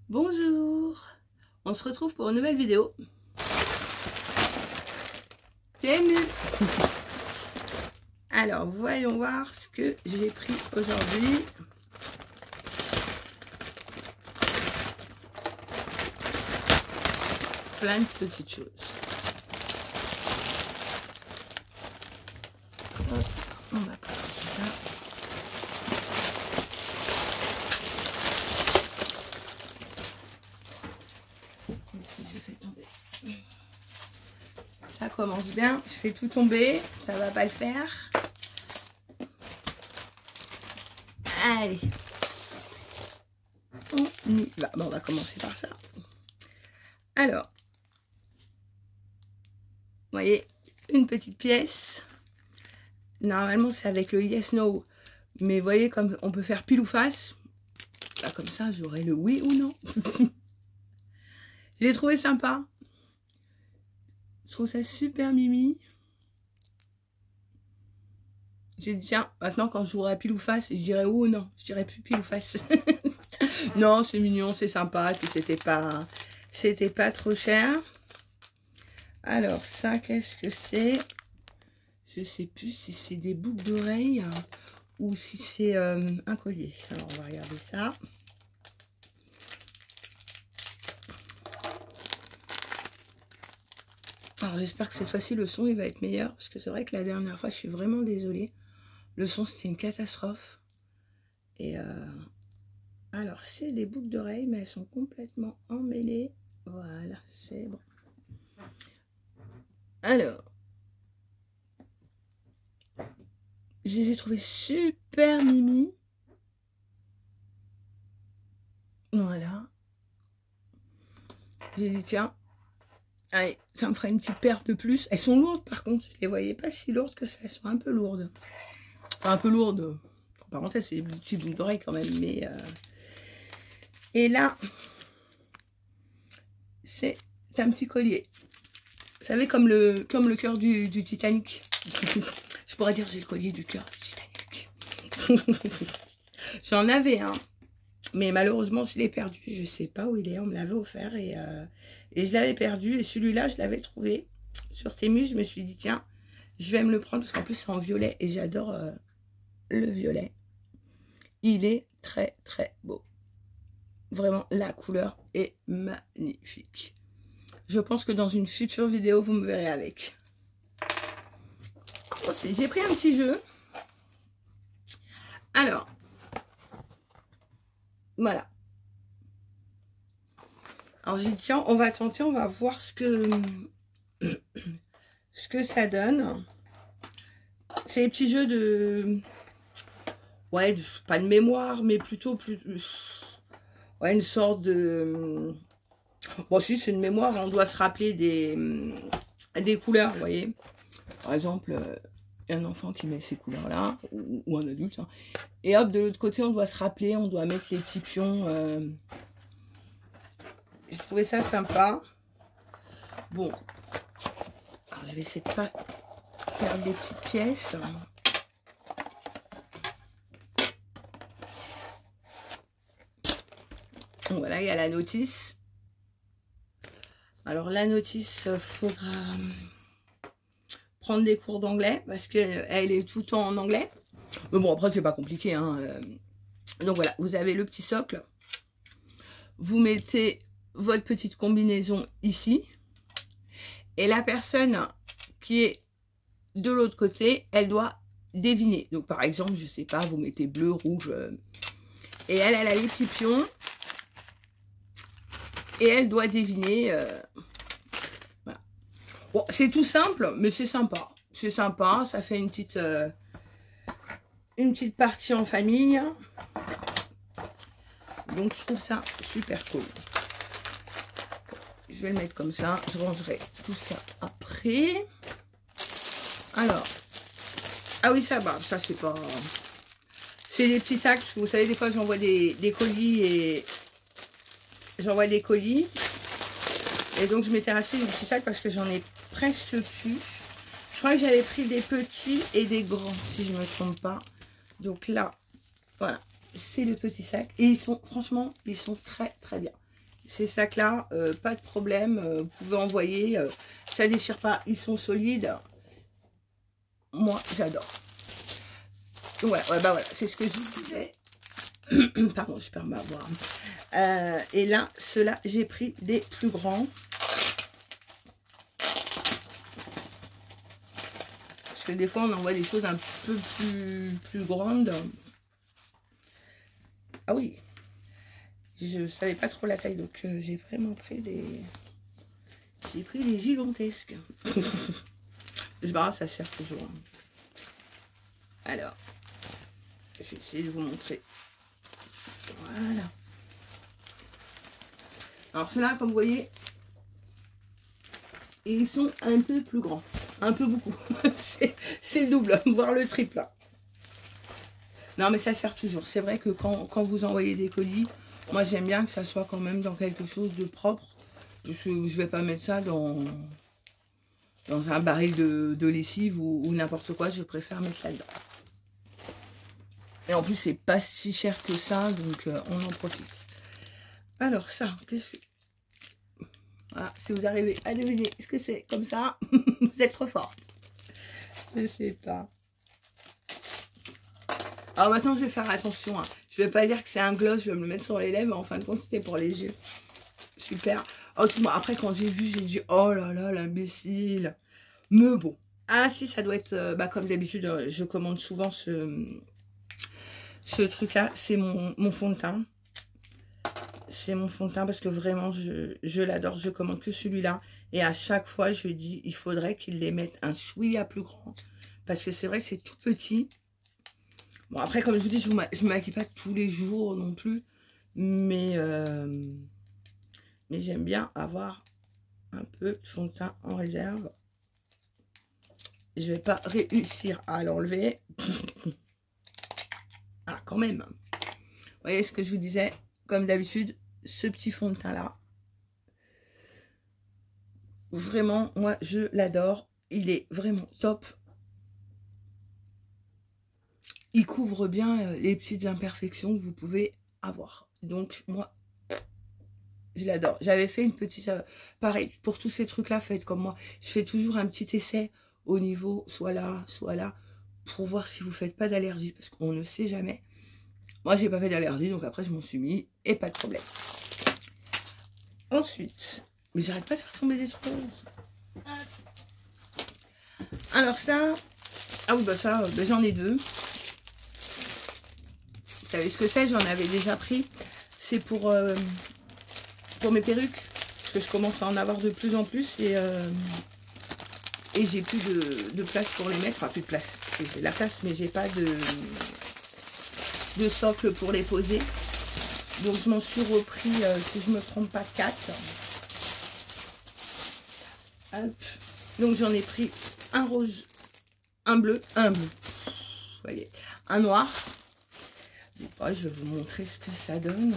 Bonjour, on se retrouve pour une nouvelle vidéo. Bienvenue. Alors, voyons voir ce que j'ai pris aujourd'hui. Plein de petites choses. Hop, on va passer ça. Ça commence bien, je fais tout tomber, ça va pas le faire. Allez, on y va. Bon, on va commencer par ça. Alors, vous voyez, une petite pièce. Normalement, c'est avec le yes, no. Mais vous voyez, comme on peut faire pile ou face. Là, comme ça, j'aurai le oui ou non. J'ai trouvé sympa. Je trouve ça super mimi. J'ai dit, tiens, maintenant quand je jouerai pile ou face, je dirais oui ou non. Je dirais plus pile ou face. Non, c'est mignon, c'est sympa. Et puis c'était pas trop cher. Alors ça, qu'est-ce que c'est? Je sais plus si c'est des boucles d'oreilles ou si c'est un collier. Alors on va regarder ça. Alors j'espère que cette fois-ci le son il va être meilleur, parce que c'est vrai que la dernière fois je suis vraiment désolée. Le son c'était une catastrophe. Et alors c'est des boucles d'oreilles, mais elles sont complètement emmêlées. Voilà, c'est bon. Alors, je les ai trouvées super mimi. Voilà. J'ai dit tiens, allez, ça me fera une petite paire de plus. Elles sont lourdes par contre, je les voyais pas si lourdes que ça. Elles sont un peu lourdes. Enfin, un peu lourdes. En parenthèse, c'est des petites boucles d'oreilles quand même. Mais et là, c'est un petit collier. Vous savez, comme le cœur du Titanic. Je pourrais dire j'ai le collier du cœur du Titanic. J'en avais un. Mais malheureusement, je l'ai perdu. Je sais pas où il est. On me l'avait offert et je l'avais perdu. Et celui-là, je l'avais trouvé sur Temu. Je me suis dit, tiens, je vais me le prendre parce qu'en plus, c'est en violet. Et j'adore le violet. Il est très, très beau. Vraiment, la couleur est magnifique. Je pense que dans une future vidéo, vous me verrez avec. Ensuite, j'ai pris un petit jeu. Alors, voilà. Alors j'ai dit tiens, on va tenter, on va voir ce que ça donne. C'est des petits jeux de ouais, pas de mémoire, mais plutôt ouais, une sorte de bon si c'est une mémoire, on doit se rappeler des couleurs, vous voyez. Par exemple, un enfant qui met ces couleurs là ou un adulte hein. Et hop, de l'autre côté, on doit se rappeler, on doit mettre les petits pions. J'ai trouvé ça sympa. Bon, alors je vais essayer de pas faire des petites pièces. Donc voilà, il y a la notice. Alors la notice, faudra prendre des cours d'anglais parce qu'elle est tout le temps en anglais. Mais bon, après c'est pas compliqué. Hein. Donc voilà, vous avez le petit socle. Vous mettez votre petite combinaison ici. Et la personne qui est de l'autre côté, elle doit deviner. Donc par exemple, je sais pas, vous mettez bleu, rouge. Et elle a les petits pions. Et elle doit deviner. Voilà. Bon, c'est tout simple, mais c'est sympa. C'est sympa, ça fait une petite partie en famille. Donc je trouve ça super cool. Je vais le mettre comme ça. Je rangerai tout ça après. Alors. Ah oui, ça va. Ça, c'est pas... C'est des petits sacs. Parce que vous savez, des fois, j'envoie des colis et... J'envoie des colis. Et donc, je m'étais racheté des petits sacs parce que j'en ai presque plus. Je crois que j'avais pris des petits et des grands, si je ne me trompe pas. Donc là, voilà. C'est le petit sac. Et ils sont, franchement, ils sont très, très bien. Ces sacs-là, pas de problème. Vous pouvez envoyer. Ça déchire pas. Ils sont solides. Moi, j'adore. Donc voilà, ouais, bah voilà, c'est ce que je vous disais. Pardon, je perds ma voix. Et là, ceux-là, j'ai pris des plus grands. Parce que des fois, on envoie des choses un peu plus grandes. Ah oui. Je savais pas trop la taille, donc j'ai vraiment pris des... J'ai pris des gigantesques. C'est pas grave, ça sert toujours. Alors, je vais essayer de vous montrer. Voilà. Alors ceux-là, comme vous voyez, ils sont un peu plus grands. Un peu beaucoup. C'est le double, voire le triple. Non, mais ça sert toujours. C'est vrai que quand vous envoyez des colis, moi j'aime bien que ça soit quand même dans quelque chose de propre. Parce que je vais pas mettre ça dans un baril de lessive ou n'importe quoi. Je préfère mettre là-dedans. Et en plus, c'est pas si cher que ça, donc on en profite. Alors ça, qu'est-ce que... Voilà, si vous arrivez à deviner ce que c'est comme ça, vous êtes trop forte. Je sais pas. Alors maintenant, je vais faire attention. Hein. Je vais pas dire que c'est un gloss, je vais me le mettre sur les lèvres. En fin de compte, c'était pour les yeux. Super. Oh, après, quand j'ai vu, j'ai dit, oh là là, l'imbécile. Mais bon. Ah si, ça doit être, comme d'habitude, je commande souvent ce truc-là. C'est mon fond de teint. C'est mon fond de teint parce que vraiment, je l'adore. Je commande que celui-là. Et à chaque fois, je dis, il faudrait qu'ils les mettent un chouïa plus grand. Parce que c'est vrai que c'est tout petit. Bon, après, comme je vous dis, je ne maquille pas tous les jours non plus. Mais j'aime bien avoir un peu de fond de teint en réserve. Je ne vais pas réussir à l'enlever. Ah, quand même. Vous voyez ce que je vous disais? Comme d'habitude, ce petit fond de teint-là. Vraiment, moi, je l'adore. Il est vraiment top. Il couvre bien les petites imperfections que vous pouvez avoir. Donc, moi, je l'adore. J'avais fait une petite... pareil, pour tous ces trucs-là, faites comme moi. Je fais toujours un petit essai au niveau, soit là, pour voir si vous ne faites pas d'allergie. Parce qu'on ne sait jamais. Moi, j'ai pas fait d'allergie, donc après, je m'en suis mis. Et pas de problème. Ensuite... Mais j'arrête pas de faire tomber des trucs. Alors ça... Ah oui, bah ça, j'en ai deux. Vous savez ce que c'est? J'en avais déjà pris. C'est pour mes perruques. Parce que je commence à en avoir de plus en plus. Et j'ai plus de place pour les mettre. Enfin, plus de place. J'ai la place, mais j'ai pas de socle pour les poser. Donc, je m'en suis repris, si je me trompe pas, 4. Hop. Donc, j'en ai pris un rose, un bleu. Vous voyez, un noir. Donc, je vais vous montrer ce que ça donne.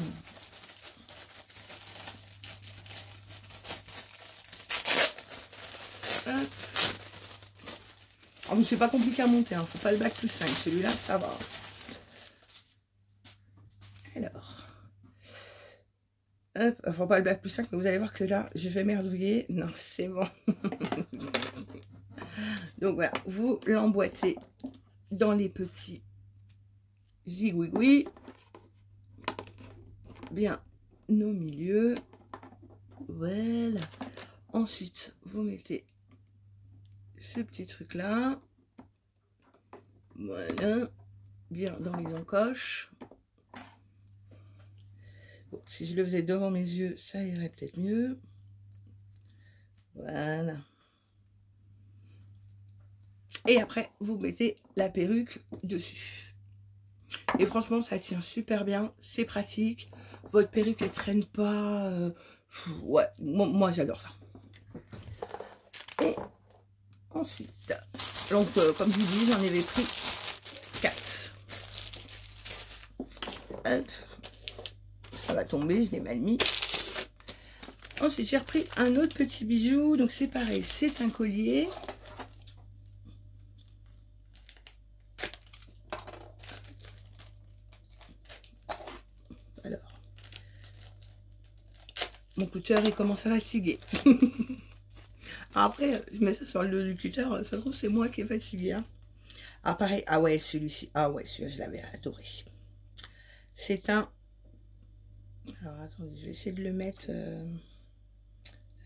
Hop. Oh, mais c'est pas compliqué à monter, hein. Faut pas le bac plus 5. Celui-là, ça va. Alors. Hop, enfin pas le bac plus 5, mais vous allez voir que là, je vais merdouiller. Non, c'est bon. Donc voilà, vous l'emboîtez dans les petits zigouigouis. Bien au milieu. Voilà. Ensuite, vous mettez ce petit truc là. Voilà. Bien dans les encoches. Bon, si je le faisais devant mes yeux, ça irait peut-être mieux. Voilà. Et après, vous mettez la perruque dessus. Et franchement, ça tient super bien. C'est pratique. Votre perruque, elle traîne pas. Ouais, moi j'adore ça. Et ensuite, donc comme je vous dis, j'en avais pris 4. Hop. Ça va tomber, je l'ai mal mis. Ensuite, j'ai repris un autre petit bijou. Donc, c'est pareil, c'est un collier. Alors. Mon cutter, il commence à fatiguer. Après, je mets ça sur le dos du cutter, ça se trouve, c'est moi qui est fatigué. Hein. Ah, pareil. Ah ouais, celui-ci. Ah ouais, celui-là, je l'avais adoré. C'est un... Alors, attendez, je vais essayer de le mettre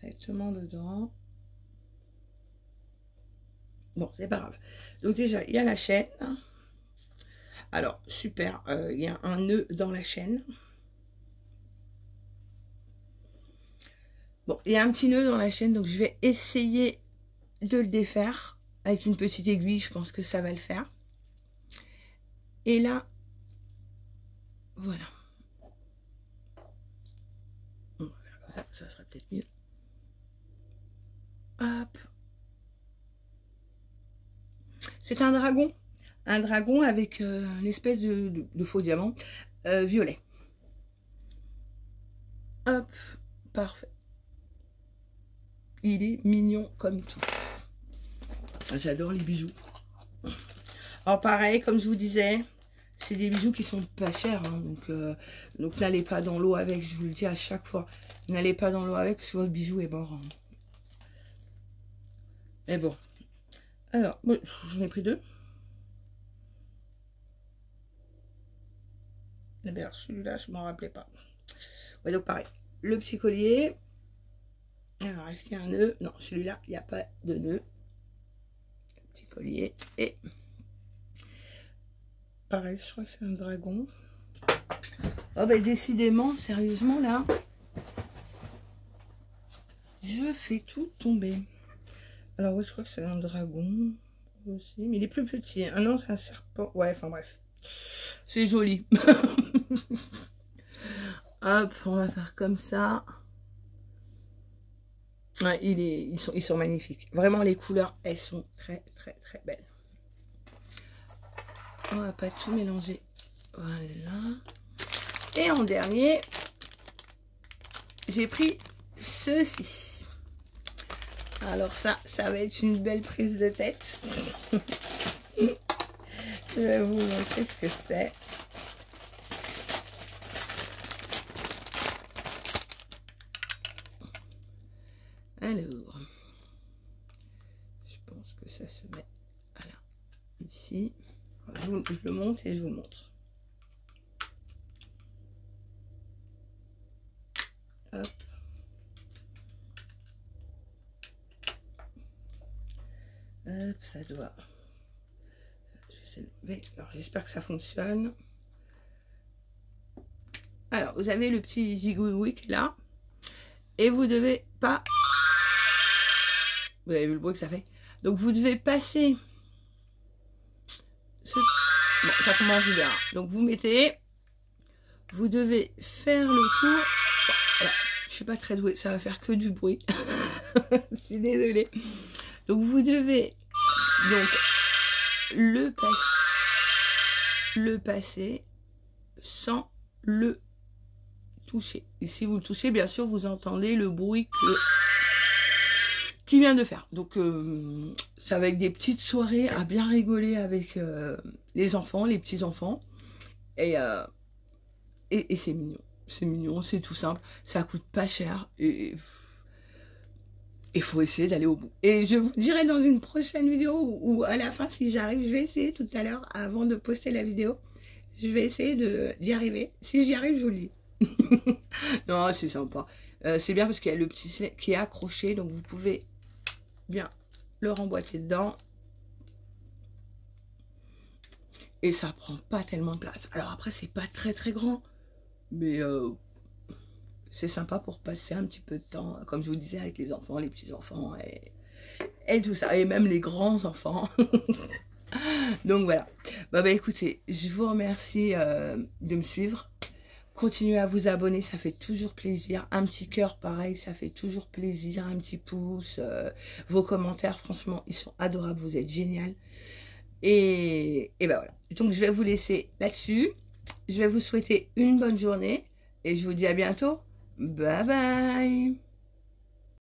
directement dedans. Bon, c'est pas grave. Donc déjà, il y a la chaîne. Alors, super. Il y a un nœud dans la chaîne. Bon, il y a un petit nœud dans la chaîne, donc je vais essayer de le défaire. Avec une petite aiguille, je pense que ça va le faire. Et là, voilà. On va faire comme ça sera peut-être mieux. Hop. C'est un dragon. Un dragon avec une espèce de faux diamant violet. Hop, parfait. Il est mignon comme tout. J'adore les bijoux. Alors pareil, comme je vous disais, c'est des bijoux qui sont pas chers. Hein, donc n'allez pas dans l'eau avec, je vous le dis à chaque fois. N'allez pas dans l'eau avec parce que votre bijou est mort. Hein. Mais bon. Alors, bon, j'en ai pris deux. D'ailleurs, celui-là, je m'en rappelais pas. Ouais, donc pareil. Le petit collier. Alors, est-ce qu'il y a un nœud? Non, celui-là, il n'y a pas de nœud. Le petit collier. Et pareil, je crois que c'est un dragon. Oh, ben décidément, sérieusement, là, je fais tout tomber. Alors, oui, je crois que c'est un dragon aussi. Mais il est plus petit. Ah non, c'est un serpent. Ouais, enfin bref. C'est joli. Hop, on va faire comme ça. Ouais, ils sont magnifiques. Vraiment, les couleurs, elles sont très, très, très belles. On va pas tout mélanger. Voilà. Et en dernier, j'ai pris ceci. Alors ça va être une belle prise de tête. Je vais vous montrer ce que c'est. Alors, je pense que ça se met voilà, ici. Je le monte et je vous montre. Hop. Hop, ça doit... Alors, j'espère que ça fonctionne. Alors, vous avez le petit zigouigoui là. Et vous devez pas... Vous avez vu le bruit que ça fait. Donc, vous devez passer... Bon, ça commence bien. Donc, vous mettez... Vous devez faire le tour... Bon, alors, je suis pas très douée. Ça va faire que du bruit. Je suis désolée. Donc, vous devez... Donc... le passer sans le toucher. Et si vous le touchez, bien sûr, vous entendez le bruit qu'il vient de faire. Donc, ça va être des petites soirées à bien rigoler avec les enfants, les petits-enfants. Et c'est mignon. C'est mignon, c'est tout simple. Ça coûte pas cher. Et il faut essayer d'aller au bout. Et je vous dirai dans une prochaine vidéo ou à la fin, si j'arrive, je vais essayer tout à l'heure, avant de poster la vidéo, je vais essayer d'y arriver. Si j'y arrive, je vous le dis. Non, c'est sympa. C'est bien parce qu'il y a le petit qui est accroché, donc vous pouvez bien le remboîter dedans. Et ça prend pas tellement de place. Alors après, c'est pas très très grand, mais... c'est sympa pour passer un petit peu de temps, comme je vous disais, avec les enfants, les petits-enfants et tout ça. Et même les grands-enfants. Donc voilà. Bah écoutez, je vous remercie de me suivre. Continuez à vous abonner, ça fait toujours plaisir. Un petit cœur, pareil, ça fait toujours plaisir. Un petit pouce. Vos commentaires, franchement, ils sont adorables. Vous êtes génial. Et ben voilà. Donc je vais vous laisser là-dessus. Je vais vous souhaiter une bonne journée. Et je vous dis à bientôt. Bye bye.